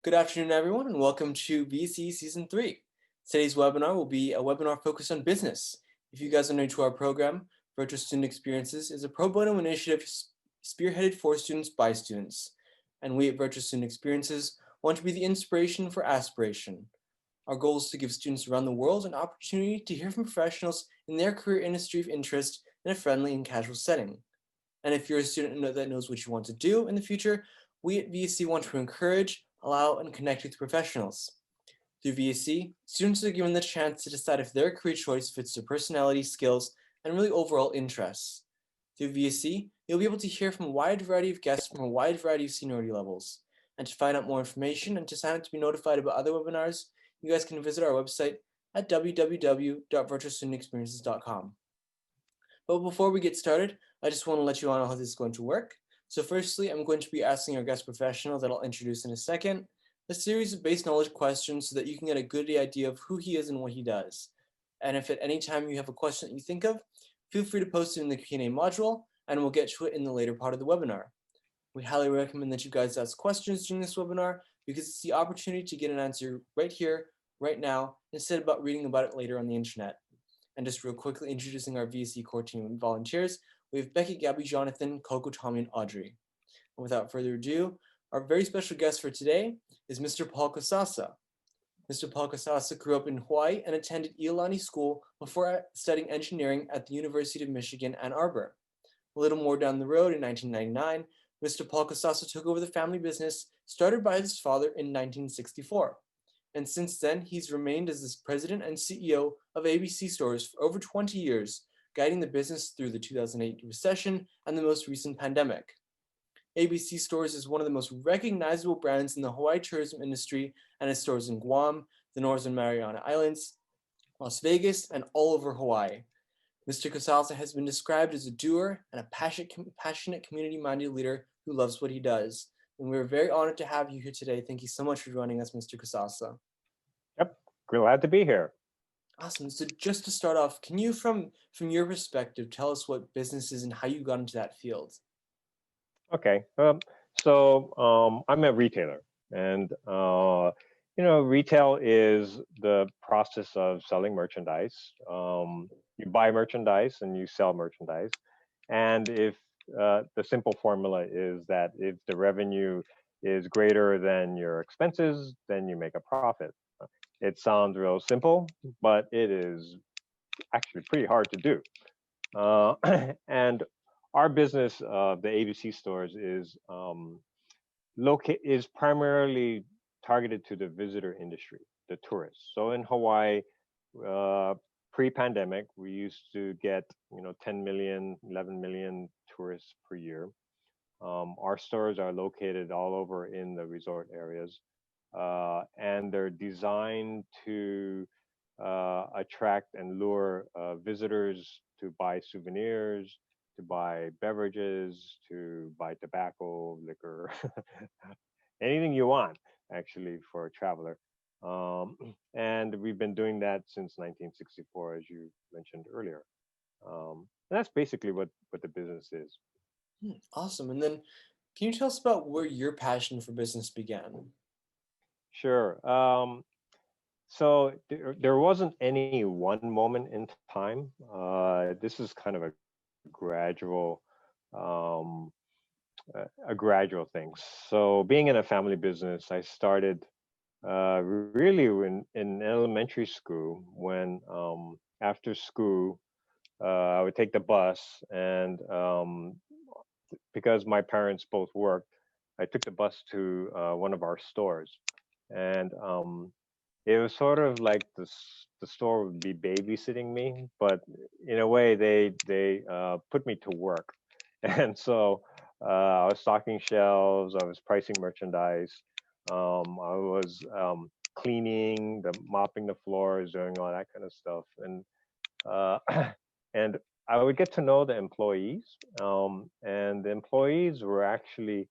Good afternoon, everyone, and welcome to VC Season 3. Today's webinar will be a webinar focused on business. If you guys are new to our program, Virtual Student Experiences is a pro bono initiative spearheaded for students by students. And we at Virtual Student Experiences want to be the inspiration for aspiration. Our goal is to give students around the world an opportunity to hear from professionals in their career industry of interest in a friendly and casual setting. And if you're a student that knows what you want to do in the future, we at VSC want to encourage, allow, and connect with professionals. Through VSC, students are given the chance to decide if their career choice fits their personality, skills, and really overall interests. Through VSC, you'll be able to hear from a wide variety of guests from a wide variety of seniority levels. And to find out more information and to sign up to be notified about other webinars, you guys can visit our website at www.virtualstudentexperiences.com. But before we get started, I just want to let you all know how this is going to work. So firstly, I'm going to be asking our guest professional that I'll introduce in a second, a series of base knowledge questions so that you can get a good idea of who he is and what he does. And if at any time you have a question that you think of, feel free to post it in the Q&A module, and we'll get to it in the later part of the webinar. We highly recommend that you guys ask questions during this webinar because it's the opportunity to get an answer right here, right now, instead of reading about it later on the internet. And just real quickly introducing our VSC core team and volunteers, we have Becket, Gabby, Jonathan, Coco, Tommy, and Audrey. And without further ado, our very special guest for today is Mr. Paul Kosasa. Mr. Paul Kosasa grew up in Hawaii and attended Iolani School before studying engineering at the University of Michigan, Ann Arbor. A little more down the road in 1999, Mr. Paul Kosasa took over the family business started by his father in 1964. And since then, he's remained as the president and CEO of ABC Stores for over 20 years, guiding the business through the 2008 recession and the most recent pandemic. ABC Stores is one of the most recognizable brands in the Hawaii tourism industry and has stores in Guam, the Northern Mariana Islands, Las Vegas, and all over Hawaii. Mr. Kosasa has been described as a doer and a passionate community-minded leader who loves what he does. And we're very honored to have you here today. Thank you so much for joining us, Mr. Kosasa. Yep, glad to be here. Awesome. So just to start off, can you, from your perspective, tell us what business is and how you got into that field? Okay, I'm a retailer, and retail is the process of selling merchandise. You buy merchandise and you sell merchandise, and if the simple formula is that if the revenue is greater than your expenses, then you make a profit. It sounds real simple, but it is actually pretty hard to do. And our business, the ABC stores, is primarily targeted to the visitor industry, the tourists. So in Hawaii, pre-pandemic, we used to get 10 million, 11 million tourists per year. Our stores are located all over in the resort areas, and they're designed to attract and lure visitors to buy souvenirs, to buy beverages, to buy tobacco, liquor, anything you want, actually, for a traveler. And we've been doing that since 1964, as you mentioned earlier. And that's basically what the business is. Awesome. And then can you tell us about where your passion for business began? Sure. So there wasn't any one moment in time. This is kind of gradual, um, a gradual thing. So being in a family business, I started really in elementary school when after school I would take the bus and because my parents both worked, I took the bus to one of our stores, and it was sort of like the store would be babysitting me, but in a way they put me to work, and so I was stocking shelves, I was pricing merchandise, I was cleaning, mopping the floors, doing all that kind of stuff, uh, and I would get to know the employees, and the employees were actually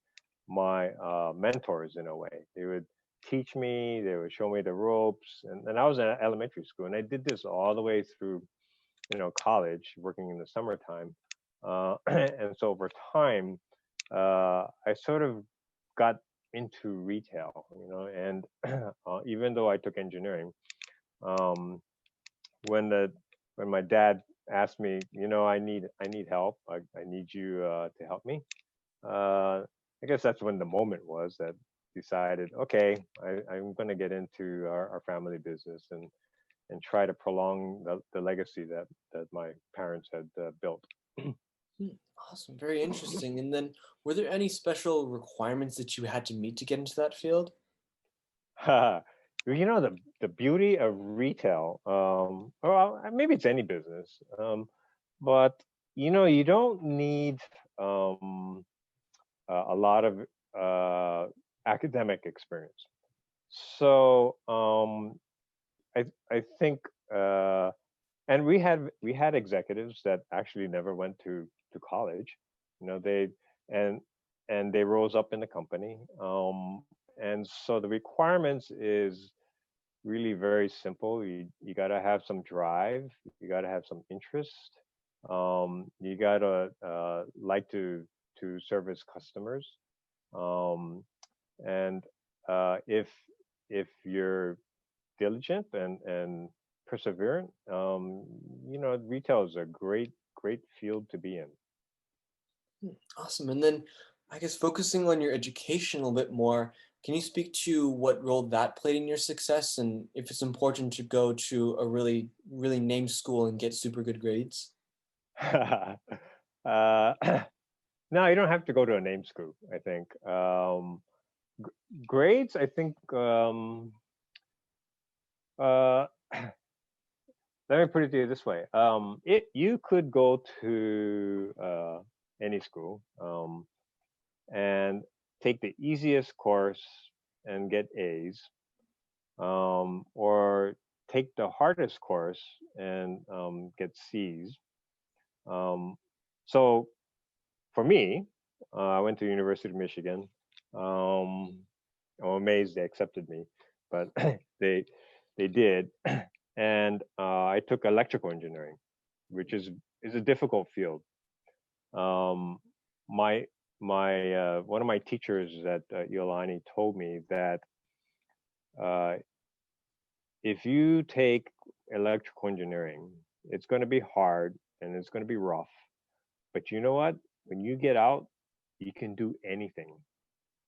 my mentors in a way. They would teach me, they would show me the ropes, and I was in elementary school, and I did this all the way through, college, working in the summertime, and so over time, I sort of got into retail, and even though I took engineering, um, when the when my dad asked me, I need help, I need you to help me. I guess that's when the moment was that decided, okay, I'm going to get into our family business and try to prolong the legacy that my parents had built. Hmm, awesome, very interesting. And then, were there any special requirements that you had to meet to get into that field? The beauty of retail, well, maybe it's any business, but you don't need um, a lot of academic experience. So I think, and we had executives that actually never went to college. They and and they rose up in the company. And so the requirements is really very simple. You got to have some drive. You got to have some interest. You got to like to service customers. Um, and if you're diligent and perseverant, retail is a great field to be in. Hmm, awesome. And then, I guess focusing on your education a little bit more, can you speak to what role that played in your success and if it's important to go to a really, really named school and get super good grades? uh, no, you don't have to go to a name school. I think grades. I think uh, let me put it to you this way. You could go to any school and take the easiest course and get A's, or take the hardest course and get C's. Um, so for me, I went to University of Michigan. Um, I'm amazed they accepted me, but they they did, and I took electrical engineering, which is a difficult field. Um, my my One of my teachers at Iolani told me that uh, if you take electrical engineering, it's going to be hard and it's going to be rough. But you know what? When you get out, you can do anything.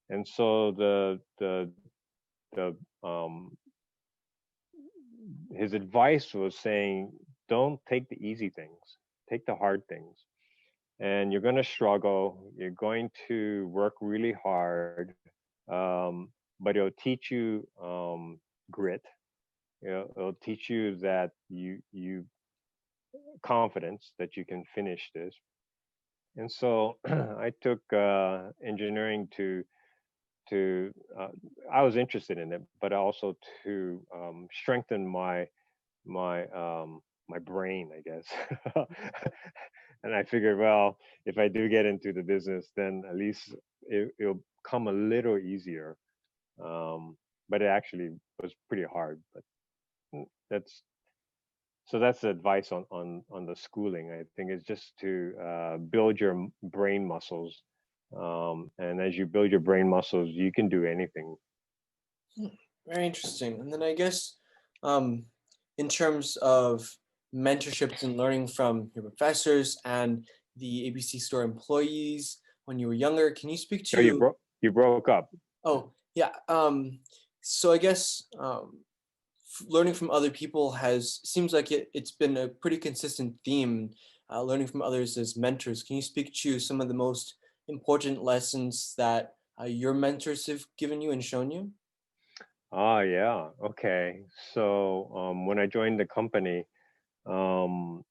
And so the his advice was saying, don't take the easy things, take the hard things. And you're going to struggle. You're going to work really hard, but it'll teach you grit. It'll teach you that you confidence that you can finish this. And so I took engineering to I was interested in it, but also to strengthen my brain, I guess. And I figured, well, if I do get into the business, then at least it'll come a little easier. But it actually was pretty hard. But that's so that's the advice on the schooling. I think is just to build your brain muscles, and as you build your brain muscles, you can do anything. Hmm, very interesting. And then I guess, um, in terms of mentorships and learning from your professors and the ABC store employees when you were younger, can you speak Oh, to? you broke up. Oh, yeah. So I guess learning from other people has seems like it's been a pretty consistent theme. Learning from others as mentors. Can you speak to some of the most important lessons that your mentors have given you and shown you? Ah, yeah. Okay. So when I joined the company, um,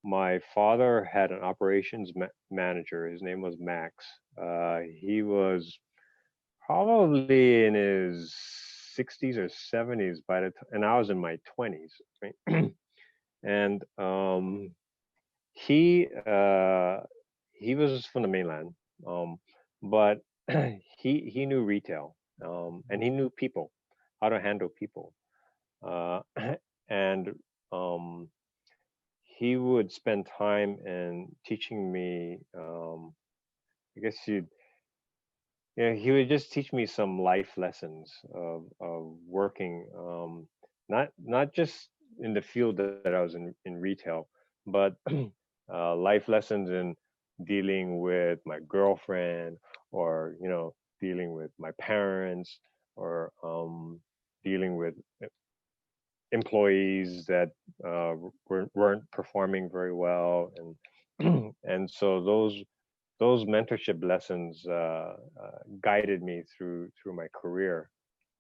my father had an operations manager. His name was Max. He was probably in his 60s or 70s by the time, and I was in my 20s, right? And he uh, he was from the mainland, but he knew retail, and he knew people, how to handle people, uh, and um, he would spend time in teaching me. I guess you he would just teach me some life lessons of working, not just in the field that I was in retail, but life lessons in dealing with my girlfriend, or dealing with my parents, or dealing with employees that weren't performing very well, and and so those mentorship lessons guided me through my career.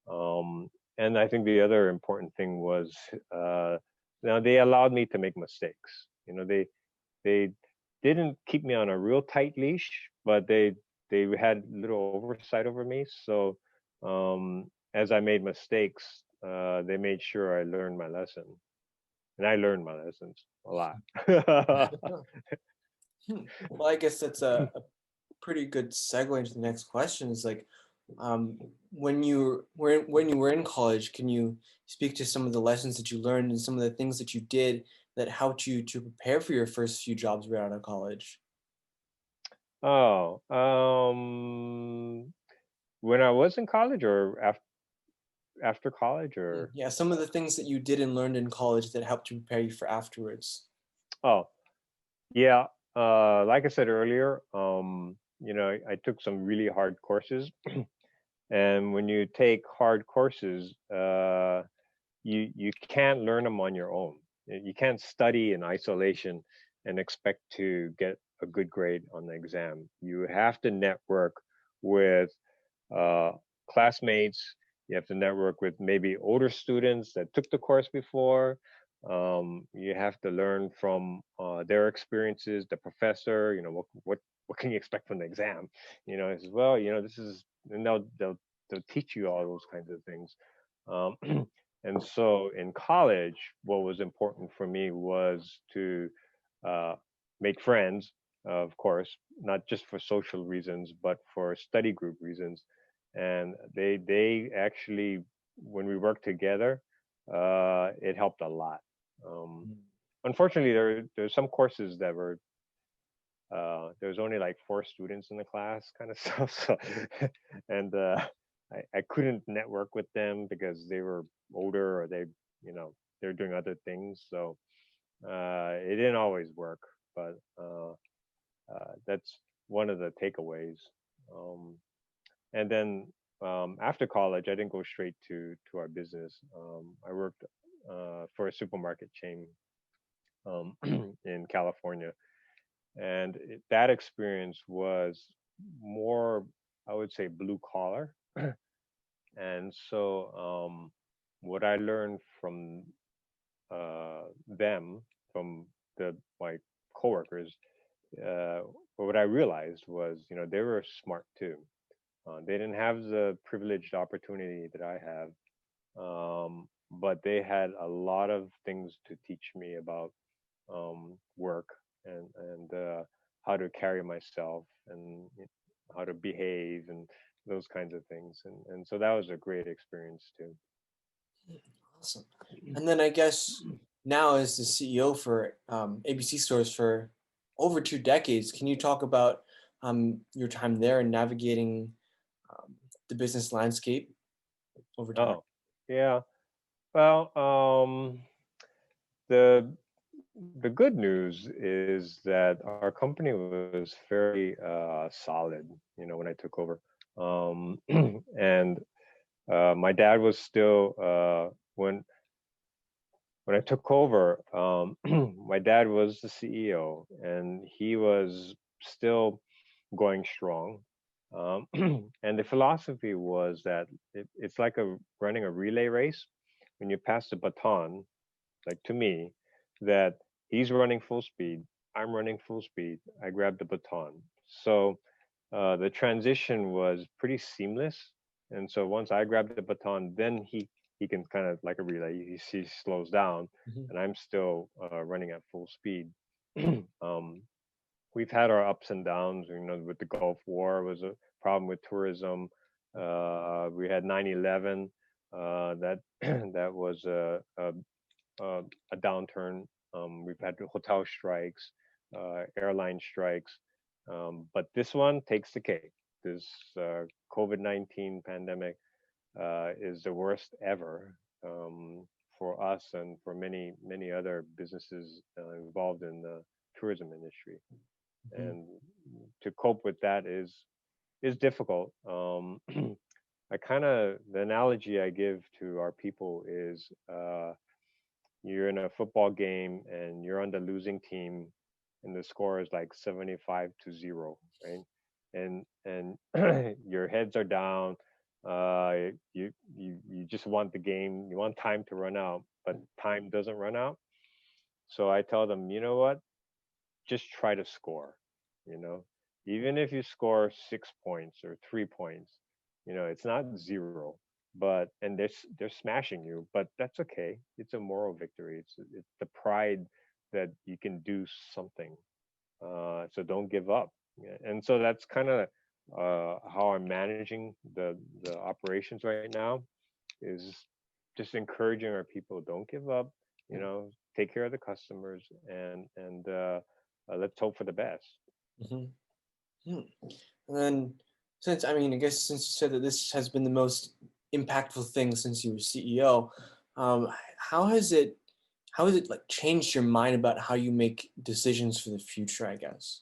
And I think the other important thing was, uh, now they allowed me to make mistakes. They didn't keep me on a real tight leash, but they had little oversight over me. So as I made mistakes, they made sure I learned my lesson, and I learned my lessons a lot. Well, I guess that's a pretty good segue into the next question. Is like, um, when you were in college, can you speak to some of the lessons that you learned and some of the things that you did that helped you to prepare for your first few jobs right out of college? Oh, when I was in college, or after college, or Yeah, some of the things that you did and learned in college that helped to prepare you for afterwards. oh, yeah. Like I said earlier, I took some really hard courses, and when you take hard courses, you can't learn them on your own. You can't study in isolation and expect to get a good grade on the exam. You have to network with uh, classmates. You have to network with maybe older students that took the course before. You have to learn from their experiences, the professor. What can you expect from the exam? He says, well, this is, and they'll teach you all those kinds of things. Um, and so in college, what was important for me was to uh, make friends, of course, not just for social reasons, but for study group reasons. And they actually, when we worked together, it helped a lot. Um, Mm. Unfortunately, there's some courses that were, there's only like 4 students in the class, kind of stuff. So, and I couldn't network with them because they were older, or they're doing other things. So it didn't always work, but that's one of the takeaways. Um, and then after college, I didn't go straight to our business. I worked for a supermarket chain in California, and that experience was more, I would say, blue collar. And so what I learned from them, from my coworkers, uh, what I realized was, they were smart too. They didn't have the privileged opportunity that I have, but they had a lot of things to teach me about work, and how to carry myself, and how to behave, and those kinds of things. And so that was a great experience too. Awesome. And then I guess now as the CEO for ABC Stores for over 2 decades, can you talk about your time there and navigating um, the business landscape over time? Oh, yeah. Well, the the good news is that our company was fairly solid, when I took over. And my dad was still, when I took over, my dad was the CEO, and he was still going strong. Um, and the philosophy was that it's like running a relay race. When you pass the baton, like to me, that he's running full speed, I'm running full speed, I grab the baton. So the transition was pretty seamless. And so once I grabbed the baton, then he can kind of like a relay. He slows down, Mhm. and I'm still running at full speed. um, we've had our ups and downs. With the Gulf War was a problem with tourism. We had 9/11. That that was a downturn. We've had hotel strikes, airline strikes, but this one takes the cake. This COVID-19 pandemic is the worst ever for us and for many other businesses involved in the tourism industry. Mhm. And to cope with that is difficult. The analogy I give to our people is you're in a football game and you're on the losing team and the score is like 75-0, right? And your heads are down. You just want the game, you want time to run out, but time doesn't run out. So I tell them, you know what? Just try to score, you know. Even if you score 6 points or 3 points, it's not zero, but and they're smashing you, but that's okay. It's a moral victory. It's the pride that you can do something. So don't give up. Yeah, and so that's kind of how I'm managing the operations right now, is just encouraging our people, don't give up, take care of the customers, and let's hope for the best. Mhm. Hmm. And then, since I mean, I guess since you said that this has been the most impactful thing since you were CEO, um, how has it, like changed your mind about how you make decisions for the future? I guess.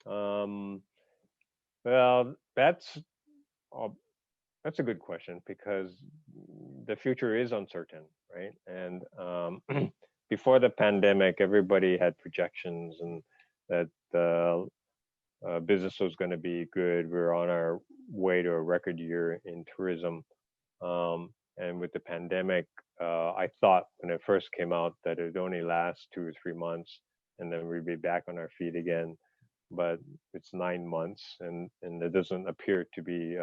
um, well, uh, that's a good question, because the future is uncertain, right? And before the pandemic, everybody had projections and that the business was going to be good. We were on our way to a record year in tourism. And with the pandemic, I thought when it first came out that it would only last 2 or 3 months and then we'd be back on our feet again. But it's 9 months, and it doesn't appear to be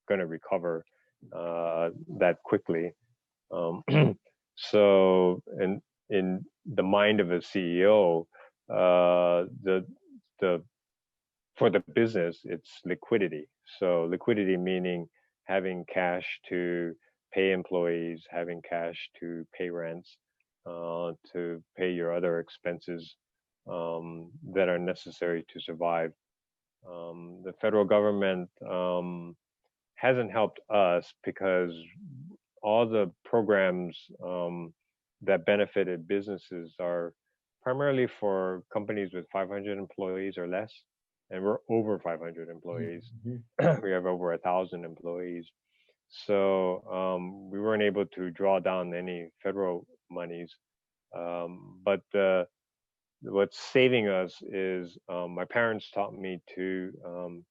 going to recover that quickly. Um, so, in the mind of a CEO, the for the business, it's liquidity. So liquidity meaning having cash to pay employees, having cash to pay rents, to pay your other expenses that are necessary to survive. The federal government hasn't helped us because all the programs that benefited businesses are primarily for companies with 500 employees or less, and we're over 500 employees. Mhm. We have over 1,000 employees, so we weren't able to draw down any federal monies. But what's saving us is my parents taught me to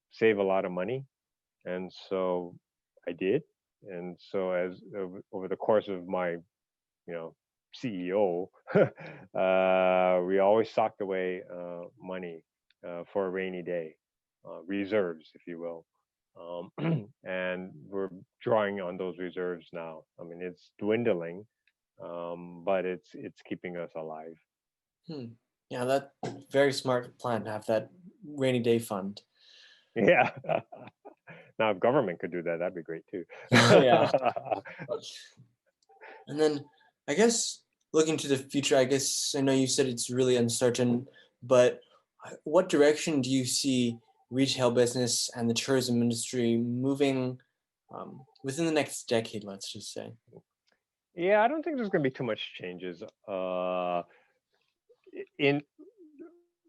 save a lot of money, and so I did. And so as over the course of my, CEO, we always socked away money for a rainy day, reserves, if you will. And we're drawing on those reserves now. I mean, it's dwindling, but it's keeping us alive. Hmm. Yeah, that very smart plan to have that rainy day fund. Yeah. Now, if government could do that, that'd be great too. Yeah. And then I guess looking to the future, I guess I know you said it's really uncertain, but what direction do you see retail business and the tourism industry moving within the next decade, let's just say? Yeah, I don't think there's going to be too much changes. In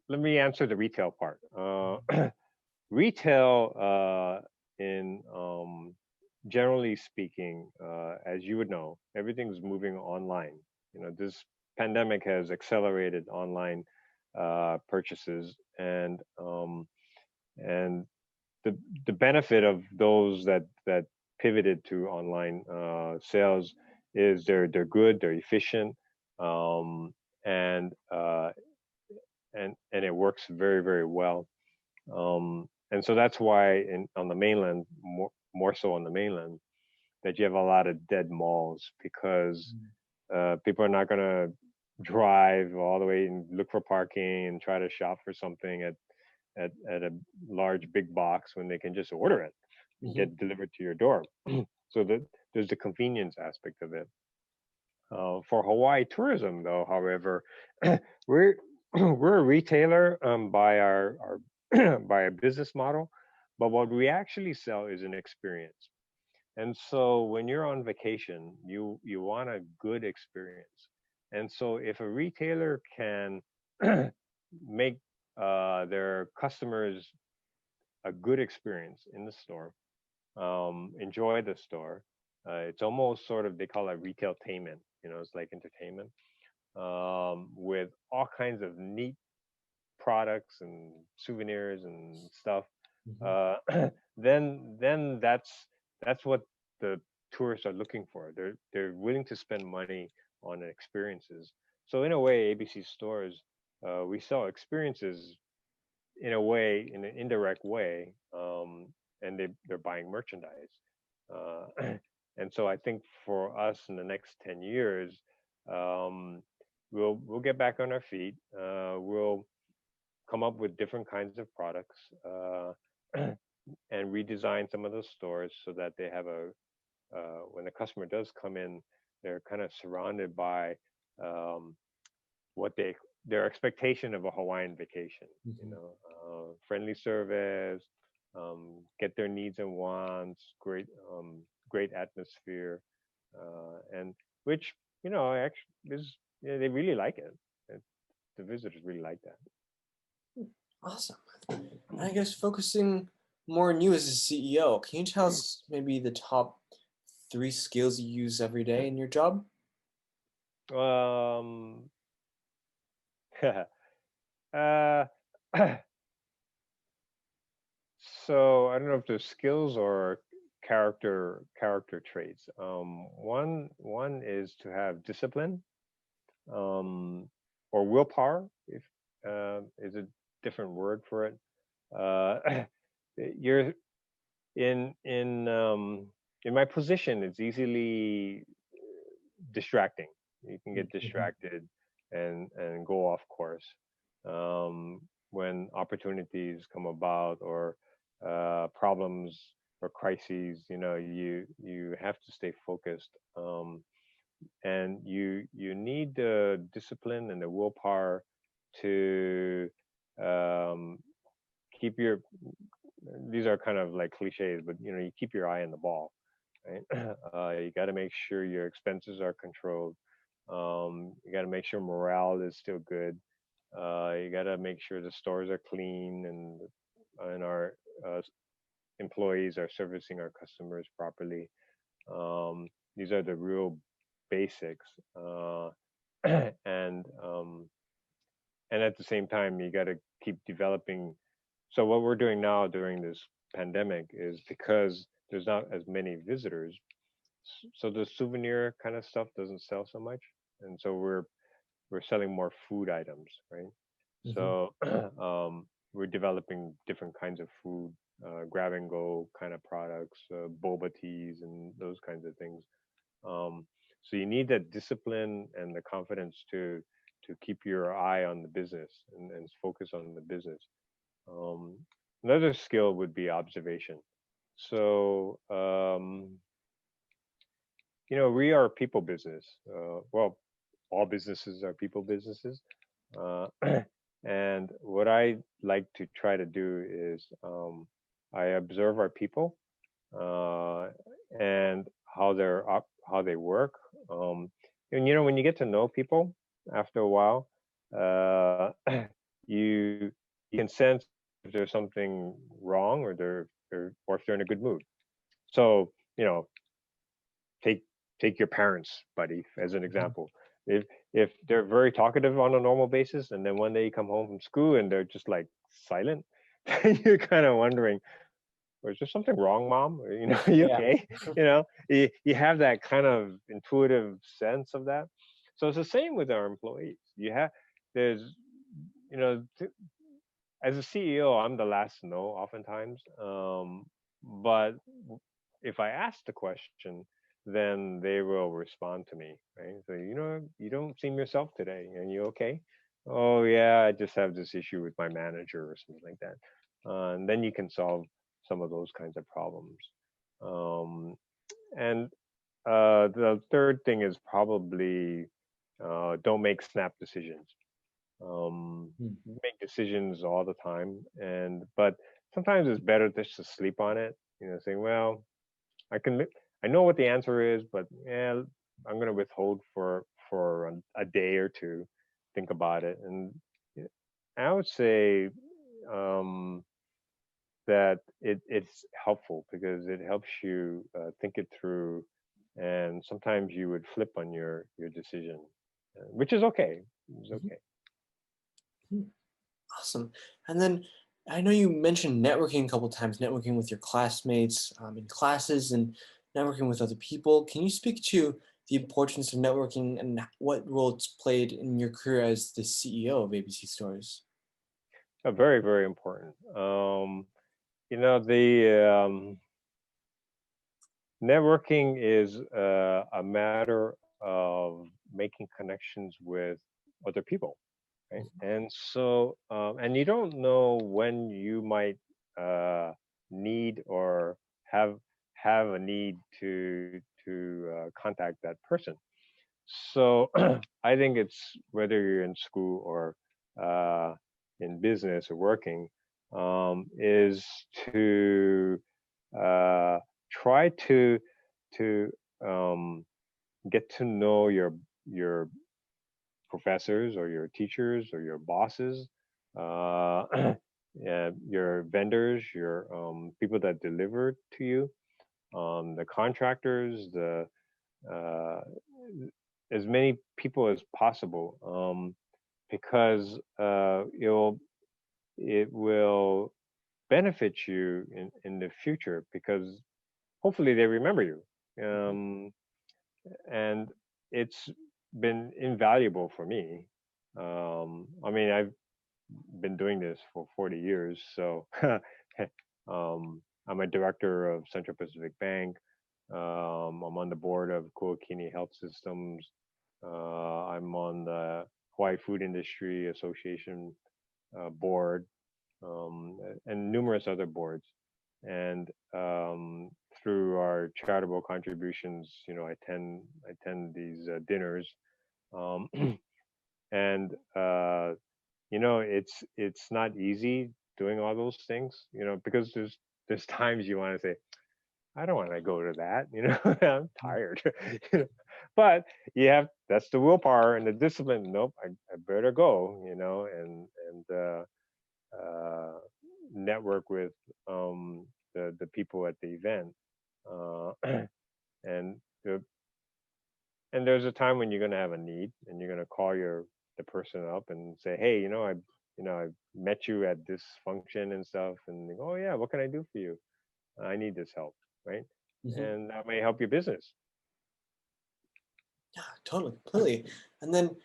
Let me answer the retail part. Retail, in generally speaking, as you would know, everything's moving online. This pandemic has accelerated online purchases, and the benefit of those that pivoted to online sales is they're good, they're efficient, um, and and it works very, very well. And so that's why on the mainland, more so on the mainland, that you have a lot of dead malls, because people are not going to drive all the way and look for parking and try to shop for something at a large big box when they can just order it and Mm-hmm. get delivered to your door. So that there's the convenience aspect of it. For Hawaii tourism, though, however, we're we're a retailer by our by a business model, but what we actually sell is an experience. And so when you're on vacation, you want a good experience. And so if a retailer can make their customers a good experience in the store, enjoy the store, it's almost sort of, they call it retailtainment. It's like entertainment, with all kinds of neat products and souvenirs and stuff. Mhm. uh, then that's what the tourists are looking for. They're willing to spend money on experiences. So in a way, ABC stores, we sell experiences in a way, in an indirect way, and they're buying merchandise. Uh, and so I think for us in the next 10 years, um, we'll get back on our feet. We'll come up with different kinds of products, and redesign some of those stores so that they have when the customer does come in, they're kind of surrounded by, um, what their expectation of a Hawaiian vacation. Mhm. Friendly service, get their needs and wants, great atmosphere, and which, actually is, they really like it. It- The visitors really like that. Awesome. And I guess focusing more on you as a CEO, can you tell us maybe the top three skills you use every day in your job? Um, uh, so I don't know if there's skills or character traits. One is to have discipline, um, or willpower, if is a different word for it. Uh, you're in my position. It's easily distracting. You can get Mhm. distracted and go off course, when opportunities come about, or problems or crises. You have to stay focused, and you need the discipline and the willpower to, um, keep your. These are kind of like cliches, but you keep your eye on the ball, right? You got to make sure your expenses are controlled. You got to make sure morale is still good. You got to make sure the stores are clean, and our employees are servicing our customers properly. These are the real basics. And and at the same time, you got to keep developing. So what we're doing now during this pandemic is, because there's not as many visitors, so the souvenir kind of stuff doesn't sell so much, and so we're selling more food items, right? Mhm. So we're developing different kinds of food, grab and go kind of products, boba teas and those kinds of things. um, so you need that discipline and the confidence to keep your eye on the business, and focus on the business. um, Another skill would be observation. So we are a people business. Well, all businesses are people businesses. Uh, and what I like to try to do is, I observe our people, uh, and how they work. And when you get to know people after a while, uh, you you can sense if there's something wrong, or if they're in a good mood. So take take your parents, buddy, as an Mhm. example. If they're very talkative on a normal basis, and then one day you come home from school and they're just like silent, you're kind of wondering, is there something wrong, mom? Or, are you Yeah. okay? You have that kind of intuitive sense of that. So it's the same with our employees. There's, you know, t- as a CEO, I'm the last to know oftentimes. But if I ask the question, then they will respond to me, right? So, you don't seem yourself today. Are you okay? Oh, yeah, I just have this issue with my manager or something like that. And then you can solve some of those kinds of problems. Um, and the third thing is probably, don't make snap decisions. Mhm. Make decisions all the time, but sometimes it's better just to sleep on it. Saying, well, I can, I know what the answer is, but yeah, I'm going to withhold for a day or two, think about it, and yeah, I would say um, that it's helpful because it helps you think it through, and sometimes you would flip on your decision, which is okay. It's Mhm. okay. Mhm. Awesome. And then I know you mentioned networking a couple times, networking with your classmates in classes and networking with other people. Can you speak to the importance of networking and what role it's played in your career as the CEO of ABC Stores? Very, very important. The networking is a matter of making connections with other people, right? And so, and you don't know when you might uh, need or have have a need to contact that person. So, I think it's whether you're in school or uh, in business or working, is to uh, try to um, get to know your professors or your teachers or your bosses, yeah, your vendors, your people that deliver to you, the contractors, the uh, as many people as possible, because it will benefit you in the future because hopefully they remember you. Mhm. And it's been invaluable for me. I mean, I've been doing this for 40 years, so I'm a director of Central Pacific Bank. I'm on the board of Kuakini Health Systems. I'm on the Hawaii Food Industry Association board, and numerous other boards. And through our charitable contributions, I attend these dinners, um, and it's not easy doing all those things, because there's times you want to say, I don't want to go to that, I'm tired, but that's the willpower and the discipline. Nope, I better go, and uh, network with the people at the event, uh, and the, and there's a time when you're going to have a need and you're going to call the person up and say, hey, I met you at this function and stuff, and they go, oh yeah, what can I do for you? I need this help, right? Mhm. And that may help your business. Yeah, totally, completely. And then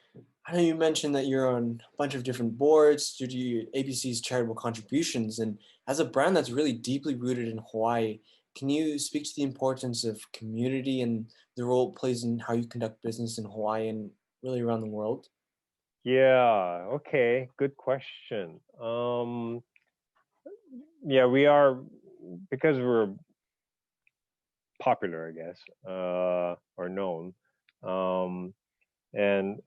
I know you mentioned that you're on a bunch of different boards due to your ABC's charitable contributions. And as a brand that's really deeply rooted in Hawaii, can you speak to the importance of community and the role it plays in how you conduct business in Hawaii and really around the world? Yeah, okay, good question. Yeah, we are, because we're popular, I guess, or known. Um, and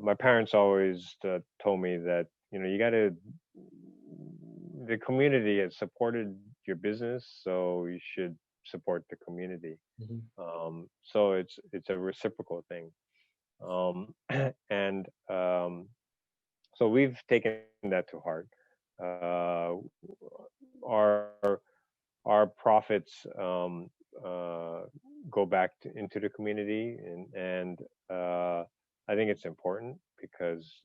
my parents always told me that you got to, the community has supported your business, so you should support the community. Mhm. So it's a reciprocal thing, and so we've taken that to heart. Uh, our our profits uh, go back into the community, and I think it's important because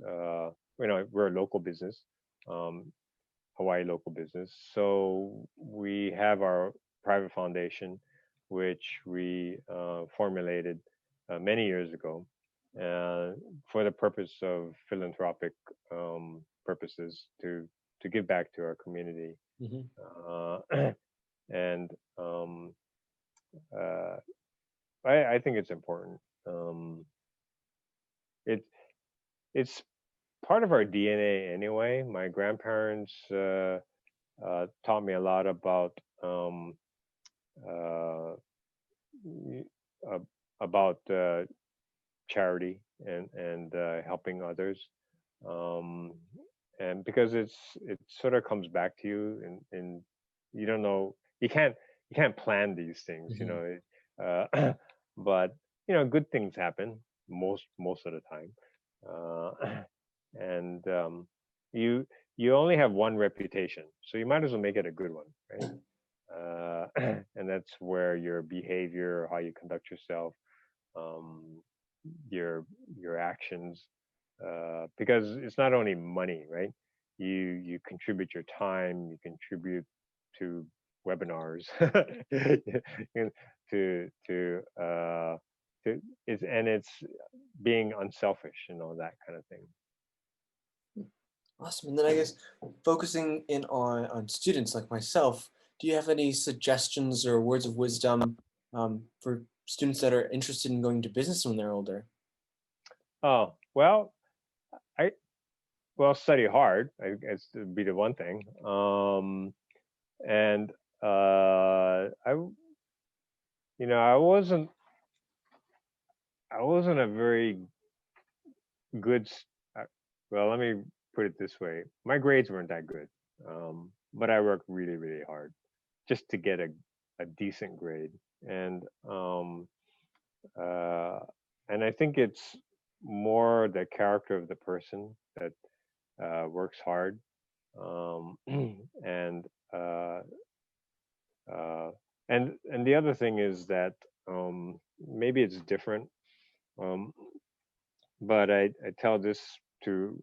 we're a local business, um, Hawaii local business. So we have our private foundation, which we formulated many years ago uh, for the purpose of philanthropic purposes to give back to our community. Mhm. Uh, and uh, I think it's important. Um, it it's part of our DNA anyway. My grandparents taught me a lot about uh, y- uh, charity and helping others, um, and because it sort of comes back to you in you don't know, you can't plan these things, you Mhm. know. But good things happen most of the time. uh, and you you only have one reputation, so you might as well make it a good one, right? And that's where your behavior, how you conduct yourself, um, your actions, because it's not only money, right? You contribute your time, you contribute to webinars, and to it's being unselfish, that kind of thing. Awesome. And then I guess focusing in on students like myself, do you have any suggestions or words of wisdom for students that are interested in going to business when they're older? Oh well, I well study hard. I guess would be the one thing. And I wasn't a very good. Well, let me put it this way: my grades weren't that good, but I worked really, really hard just to get a decent grade, and uh, and I think it's more the character of the person that works hard, and uh, uh, and the other thing is that maybe it's different. Um, but I tell this to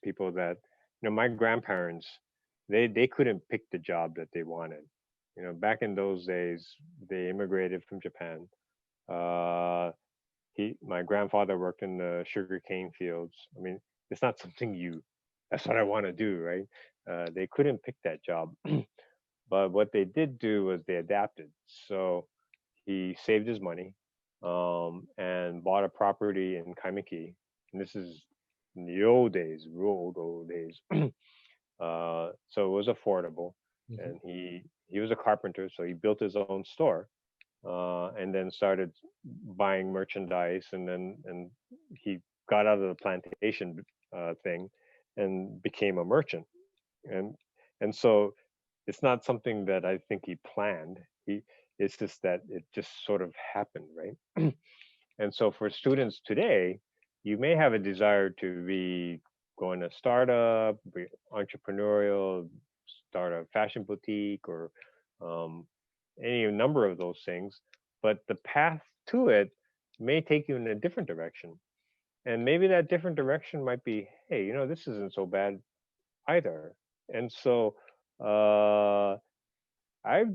people that my grandparents, they couldn't pick the job that they wanted. Back in those days, they immigrated from Japan. Uh, my grandfather worked in the sugarcane fields. I mean, it's not something you. That's what I want to do, right? They couldn't pick that job, but what they did do was they adapted. So he saved his money, and bought a property in Kaimiki. And this is in the old days, real old days. So it was affordable, Mhm. and he was a carpenter, so he built his own store, and then started buying merchandise, and he got out of the plantation thing, and became a merchant, and so it's not something that I think he planned. It's just that it just sort of happened, right? And so for students today, you may have a desire to be going to startup, be entrepreneurial, start a fashion boutique, or um, any number of those things. But the path to it may take you in a different direction. And maybe that different direction might be, hey, this isn't so bad either. And so uh, I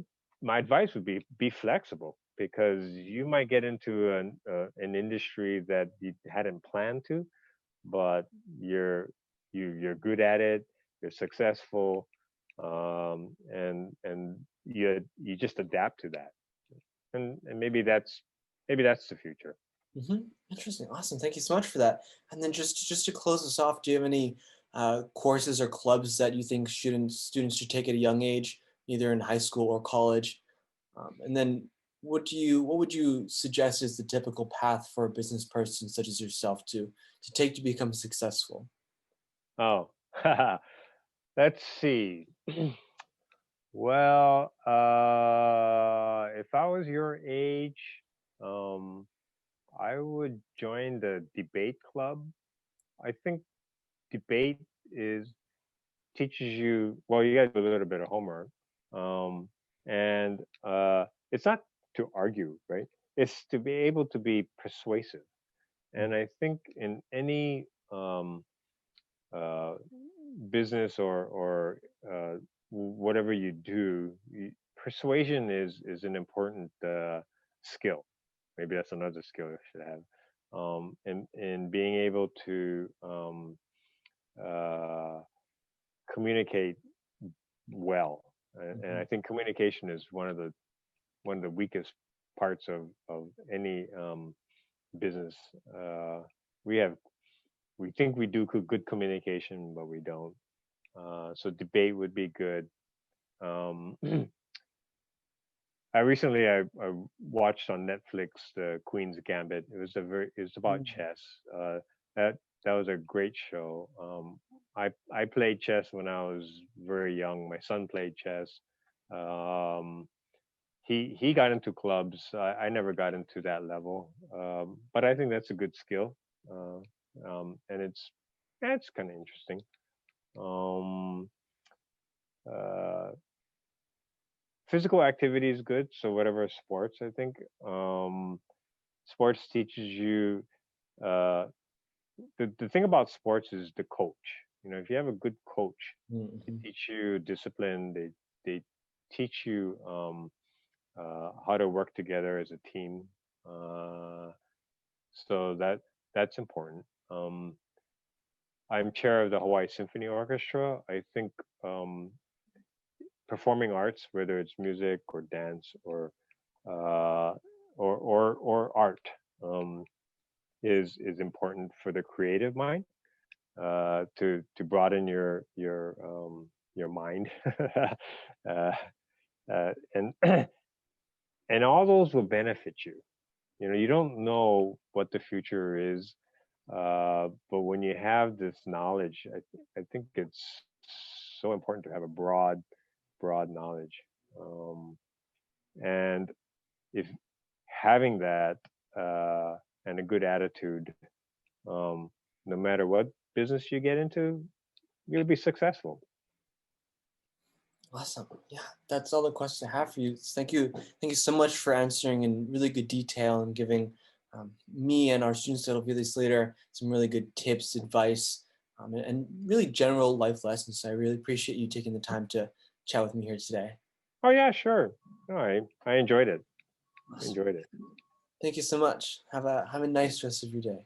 my advice would be flexible, because you might get into an industry that you hadn't planned to, but you're you're good at it, you're successful, and you just adapt to that, and maybe that's the future. Interesting. Awesome. Thank you so much for that. And then just to close us off, do you have any courses or clubs that you think students should take at a young age, either in high school or college? And then what would you suggest is the typical path for a business person such as yourself to take to become successful? Oh, let's see. Well, if I was your age, um, I would join the debate club. I think debate is teaches you, well, you got to do a little bit of homework, um, and it's not to argue, right? It's to be able to be persuasive. Mm. And I think in any uh, business, or whatever you do, persuasion is an important skill. Maybe that's another skill I should have. In being able to uh, communicate well, and Mhm. I think communication is one of the weakest parts of any business. Uh, we have we think we do good communication, but we don't. So debate would be good. Um, I watched on Netflix the Queen's Gambit. It was about Mm. chess. Uh, that that was a great show. I played chess when I was very young. My son played chess. He got into clubs. I never got into that level, but I think that's a good skill, uh, and it's kind of interesting. Um, uh, Physical activity is good. So whatever sports, I think sports teaches you. Uh, the thing about sports is the coach. You know, if you have a good coach, they Mhm. teach you discipline. They teach you how to work together as a team. Uh, so that's important. I'm chair of the Hawaii Symphony Orchestra. I think um, performing arts, whether it's music or dance uh, or art, um, is important for the creative mind, to broaden your mind, uh, and and all those will benefit you. You know, you don't know what the future is, but when you have this knowledge, I think it's so important to have a broad knowledge. And if having that, and a good attitude, um, no matter what business you get into, you'll be successful. Awesome. Yeah, that's all the questions I have for you. Thank you. Thank you so much for answering in really good detail and giving me and our students that'll view this later some really good tips, advice, and really general life lessons. So I really appreciate you taking the time to chat with me here today. Oh yeah, sure. No, I enjoyed it. I Awesome. enjoyed it. Thank you so much. Have a nice rest of your day.